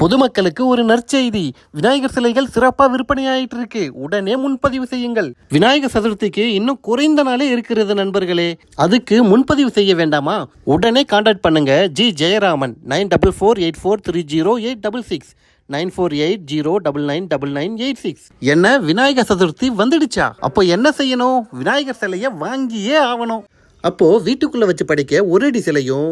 பொதுமக்களுக்கு ஒரு நற்செய்தி. விநாயகர் சிலைகள் சிறப்பாக விற்பனையாயிட்டு இருக்கு. உடனே முன்பதிவு செய்யுங்கள். விநாயகர் சதுர்த்திக்கு இன்னும் குறைந்த நாளே இருக்கிறது நண்பர்களே. அதுக்கு முன்பதிவு செய்ய வேண்டாமா? உடனே கான்டாக்ட் பண்ணுங்க. ஜி ஜெயராமன் 9448430866 9480999986. என்ன விநாயகர் சதுர்த்தி வந்துடுச்சா? அப்போ என்ன செய்யணும்? விநாயகர் சிலையை வாங்கியே ஆகணும். அப்போ வீட்டுக்குள்ள வச்சு படைக்க ஒரு அடி சிலையும்,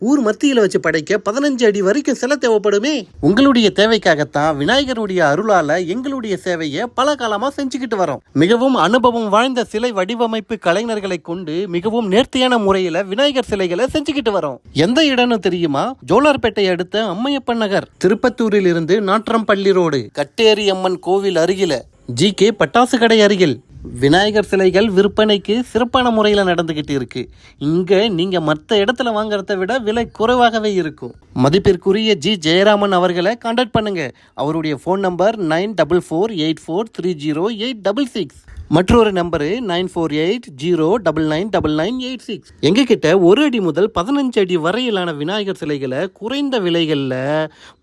ஊர் மத்தியில வச்சு படைக்க 15 அடி வரைக்கும் சிலை தேவைப்படுமே. உங்களுடைய தேவைக்காகத்தான் விநாயகருடைய அருளால எங்களுடைய சேவையை பல காலமா செஞ்சுக்கிட்டு வரோம். மிகவும் அனுபவம் வாழ்ந்த சிலை வடிவமைப்பு கலைஞர்களை கொண்டு மிகவும் நேர்த்தியான முறையில விநாயகர் சிலைகளை செஞ்சுக்கிட்டு வரோம். எந்த இடம்னு தெரியுமா? ஜோலார்பேட்டை அடுத்த அம்மையப்பன் நகர், திருப்பத்தூரில் இருந்து நாற்றம்பள்ளி ரோடு, கட்டேரி அம்மன் கோவில் அருகில, ஜி.கே. பட்டாசு கடை அருகில் விநாயகர் சிலைகள் விற்பனைக்கு சிறப்பான முறையில் நடந்துகிட்டு இருக்கு. இங்க நீங்க மற்ற இடத்துல வாங்குறத விட விலை குறைவாகவே இருக்கும். மதிப்பிற்குரிய ஜி ஜெயராமன் அவர்களை கான்டாக்ட் பண்ணுங்க. அவருடைய ஃபோன் நம்பர் 9448430866. மற்றொரு நம்பரு 9480999986. எங்க கிட்ட ஒரு அடி முதல் 15 அடி வரையிலான விநாயகர் சிலைகளை குறைந்த விலைகள்ல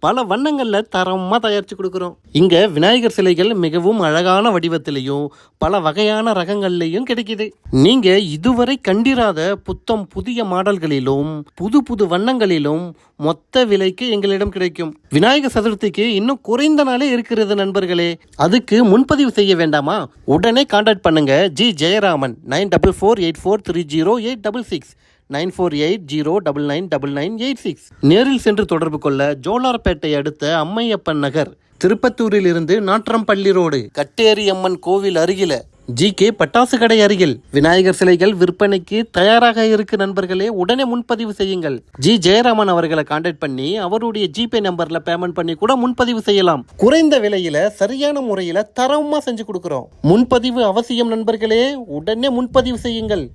பல வண்ணங்கள்ல தரமா தயாரிச்சு கொடுக்குறோம். இங்க விநாயகர் சிலைகள் மிகவும் அழகான வடிவத்திலையும் பல வகையான ரகங்கள்லையும் கிடைக்குது. நீங்க இதுவரை கண்டிராத புத்தம் புதிய மாடல்களிலும் புது புது வண்ணங்களிலும் மொத்த விலைக்கு எங்களிடம் கிடைக்கும். விநாயகர் சதுர்த்திக்கு இன்னும் குறைந்த நாளே இருக்கிறது நண்பர்களே. அதுக்கு முன்பதிவு செய்ய வேண்டாமா? உடனே கான்டாக்ட் பண்ணுங்க. ஜி ஜெயராமன் 9448430866 9480999986. நேரில் சென்று தொடர்பு கொள்ள ஜோலார்பேட்டை அடுத்த அம்மையப்பன் நகர், திருப்பத்தூரில் இருந்து நாற்றம்பள்ளி ரோடு, கட்டேரி அம்மன் கோவில் அருகில, ஜி.கே. பட்டாசு கடை அருகில் விநாயகர் சிலைகள் விற்பனைக்கு தயாராக இருக்கு நண்பர்களே. உடனே முன்பதிவு செய்யுங்கள். ஜி ஜெயராமன் அவர்களை கான்டாக்ட் பண்ணி அவருடைய ஜிபே நம்பர்ல பேமெண்ட் பண்ணி கூட முன்பதிவு செய்யலாம். குறைந்த விலையில சரியான முறையில தரமா செஞ்சு கொடுக்கிறோம். முன்பதிவு அவசியம் நண்பர்களே. உடனே முன்பதிவு செய்யுங்கள்.